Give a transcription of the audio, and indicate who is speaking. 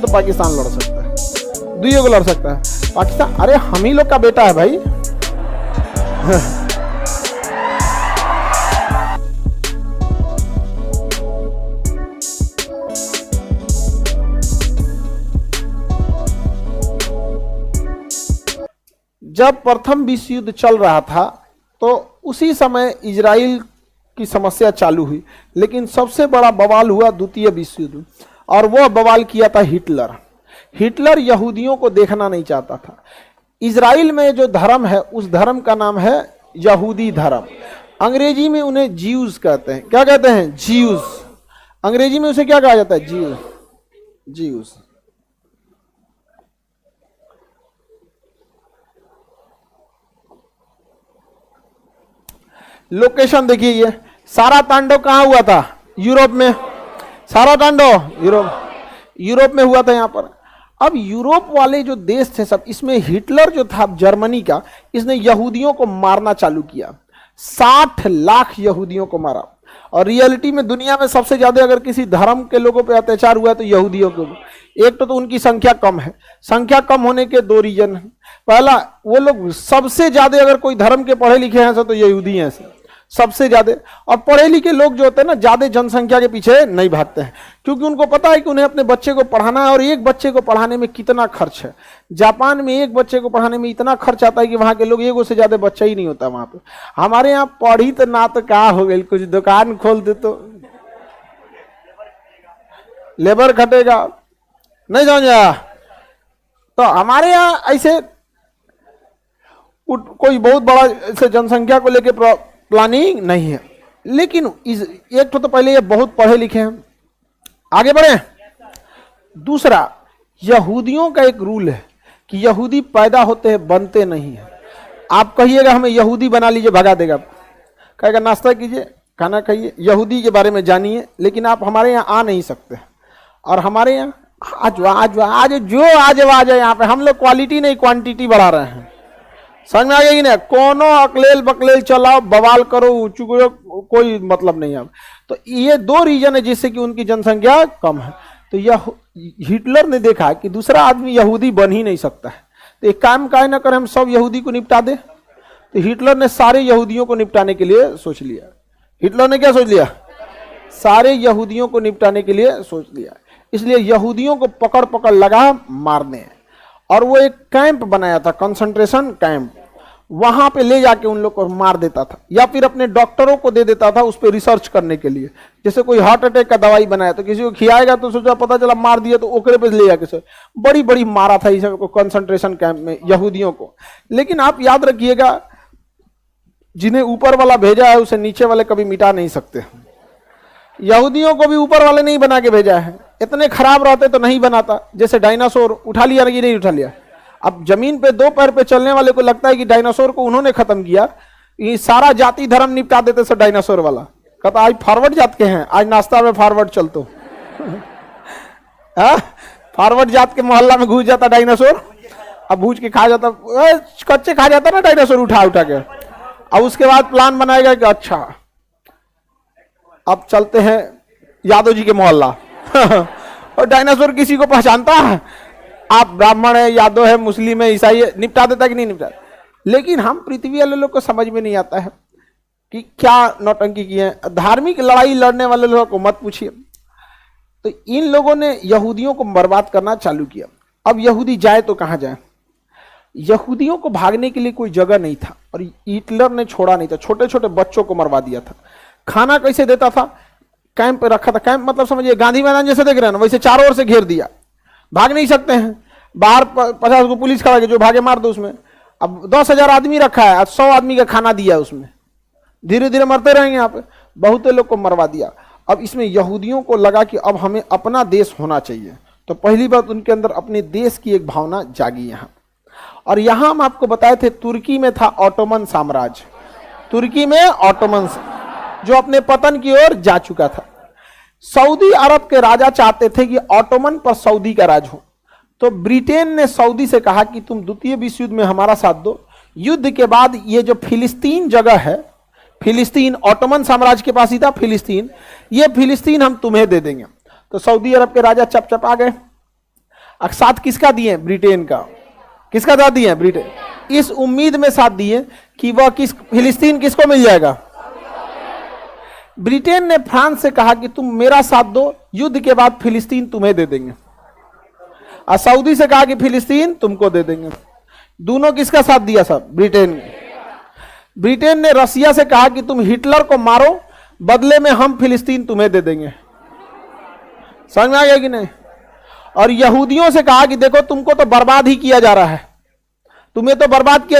Speaker 1: तो पाकिस्तान लड़ सकता है, दुइयों को लड़ सकता है पाकिस्तान। अरे हम ही लोग का बेटा है भाई। जब प्रथम विश्व युद्ध चल रहा था तो उसी समय इजराइल की समस्या चालू हुई, लेकिन सबसे बड़ा बवाल हुआ द्वितीय विश्व युद्ध, और वह बवाल किया था हिटलर। हिटलर यहूदियों को देखना नहीं चाहता था। इजराइल में जो धर्म है उस धर्म का नाम है यहूदी धर्म। अंग्रेजी में उन्हें ज्यूज कहते हैं। क्या कहते हैं? ज्यूज। अंग्रेजी में उसे क्या कहा जाता है? ज्यूज। ज्यूज। लोकेशन देखिए, ये सारा तांडव कहां हुआ था? यूरोप में। सारा तांडव यूरोप में हुआ था यहां पर। अब यूरोप वाले जो देश थे सब, इसमें हिटलर जो था जर्मनी का, इसने यहूदियों को मारना चालू किया। 60 लाख यहूदियों को मारा। और रियलिटी में दुनिया में सबसे ज्यादा अगर किसी धर्म के लोगों पे अत्याचार हुआ है तो यहूदियों के ऊपर। एक तो उनकी संख्या कम है। संख्या कम होने के दो रीजन है। पहला, वो लोग सबसे ज्यादा अगर कोई धर्म के पढ़े लिखे हैं तो यहूदी हैं सबसे ज्यादा। और पढ़े लिखे लोग जो होते हैं ना, ज्यादा जनसंख्या के पीछे नहीं भागते हैं, क्योंकि उनको पता है कि उन्हें अपने बच्चे को पढ़ाना है। और एक बच्चे को पढ़ाने में कितना खर्च है। जापान में एक बच्चे को पढ़ाने में इतना खर्च आता है कि वहां के लोग एगो से ज्यादा बच्चा ही नहीं होता वहां पे। हमारे यहाँ पढ़ी तो ना तो क्या हो गई, कुछ दुकान खोल दे तो लेबर खटेगा, नहीं समझा। तो हमारे यहाँ ऐसे कोई बहुत बड़ा ऐसे जनसंख्या को लेकर प्लानिंग नहीं है। लेकिन एक तो पहले ये बहुत पढ़े लिखे हैं, आगे बढ़े। दूसरा, यहूदियों का एक रूल है कि यहूदी पैदा होते हैं, बनते नहीं है। आप कहिएगा हमें यहूदी बना लीजिए, भगा देगा। कहेगा नाश्ता कीजिए, खाना खाइए, यहूदी के बारे में जानिए, लेकिन आप हमारे यहाँ आ नहीं सकते। और हमारे यहाँ आज जाए यहाँ पे हम लोग क्वालिटी नहीं क्वांटिटी बढ़ा रहे हैं। समझ में आ गई ना? कोनो अकलेल बकलेल चलाओ, बवाल करो, चुगलो, कोई मतलब नहीं है। तो ये दो रीजन है जिससे कि उनकी जनसंख्या कम है। तो यह हिटलर ने देखा कि दूसरा आदमी यहूदी बन ही नहीं सकता है, तो एक काम काहे ना करें, हम सब यहूदी को निपटा दे। तो हिटलर ने सारे यहूदियों को निपटाने के लिए सोच लिया। हिटलर ने क्या सोच लिया? सारे यहूदियों को निपटाने के लिए सोच लिया। इसलिए यहूदियों को पकड़ पकड़ लगा मारने। और वो एक कैंप बनाया था, कंसंट्रेशन कैंप। वहां पे ले जाके उन लोग को मार देता था, या फिर अपने डॉक्टरों को दे देता था उस पर रिसर्च करने के लिए। जैसे कोई हार्ट अटैक का दवाई बनाया तो किसी को खिलाएगा तो सोचा पता चला मार दिया, तो ओकरे पे ले जाके बड़ी बड़ी मारा था इस कंसंट्रेशन कैंप में यहूदियों को। लेकिन आप याद रखिएगा, जिन्हें ऊपर वाला भेजा है उसे नीचे वाले कभी मिटा नहीं सकते। यहूदियों को भी ऊपर वाले नहीं बना के भेजा है। इतने खराब रहते तो नहीं बनाता। जैसे डायनासोर उठा लिया कि नहीं उठा लिया। अब जमीन पे दो पैर पे चलने वाले को लगता है कि डायनासोर को उन्होंने खत्म किया, ये सारा जाति धर्म निपटा देते सर डायनासोर वाला। कहता आज फॉरवर्ड जात के हैं, आज नाश्ता में फॉरवर्ड चलतो। फॉरवर्ड जात के मोहल्ला में घुस जाता डायनासोर, अब भूज के खा जाता, कच्चे खा जाता ना डायनासोर उठा के। अब उसके बाद प्लान बनाएगा कि अच्छा अब चलते हैं यादव जी के मोहल्ला। और डायनासोर किसी को पहचानता है? आप ब्राह्मण है, यादव है, मुस्लिम है, ईसाई है, निपटा देता कि नहीं निपटा। लेकिन हम पृथ्वी वाले लोग को समझ में नहीं आता है कि क्या नौटंकी की है। धार्मिक लड़ाई लड़ने वाले लोगों को मत पूछिए। तो इन लोगों ने यहूदियों को बर्बाद करना चालू किया। अब यहूदी जाए तो कहां जाए? यहूदियों को भागने के लिए कोई जगह नहीं था, और हिटलर ने छोड़ा नहीं था। छोटे छोटे बच्चों को मरवा दिया था। खाना कैसे देता था? कैंप पे रखा था। कैंप मतलब समझिए गांधी मैदान जैसे देख रहे हैं ना, वैसे चारों ओर से घेर दिया। भाग नहीं सकते हैं। बाहर 50 को पुलिस खड़ा, जो भागे मार दो उसमें। अब 10,000 आदमी रखा है, आज 100 आदमी का खाना दिया उसमें। धीरे धीरे मरते रहेंगे यहाँ पे। बहुत लोग को मरवा दिया। अब इसमें यहूदियों को लगा कि अब हमें अपना देश होना चाहिए। तो पहली बात उनके अंदर अपने देश की एक भावना जागी यहाँ। और यहाँ हम आपको बताए थे तुर्की में था ऑटोमन साम्राज्य। तुर्की में ऑटोमन जो अपने पतन की ओर जा चुका था। सऊदी अरब के राजा चाहते थे कि ऑटोमन पर सऊदी का राज हो। तो ब्रिटेन ने सऊदी से कहा कि तुम द्वितीय विश्व युद्ध में हमारा साथ दो। युद्ध के बाद ये जो फिलिस्तीन जगह है, फिलिस्तीन ऑटोमन साम्राज्य के पास ही था फिलिस्तीन, ये फिलिस्तीन हम तुम्हें दे देंगे। तो सऊदी अरब के राजा चपचपा गए। साथ किसका दिए? ब्रिटेन का। किसका साथ दिए? ब्रिटेन। इस उम्मीद में साथ दिए कि वह फिलिस्तीन किसको मिल जाएगा? ब्रिटेन ने फ्रांस से कहा कि तुम मेरा साथ दो, युद्ध के बाद फिलिस्तीन तुम्हें दे देंगे। और सऊदी से कहा कि फिलिस्तीन तुमको दे देंगे। दोनों किसका साथ दिया? सब ब्रिटेन ने। ब्रिटेन ने रसिया से कहा कि तुम हिटलर को मारो, बदले में हम फिलिस्तीन तुम्हें दे देंगे। समझ में आ गया कि नहीं? और यहूदियों से कहा कि देखो तुमको तो बर्बाद ही किया जा रहा है, तुम्हें तो बर्बाद किया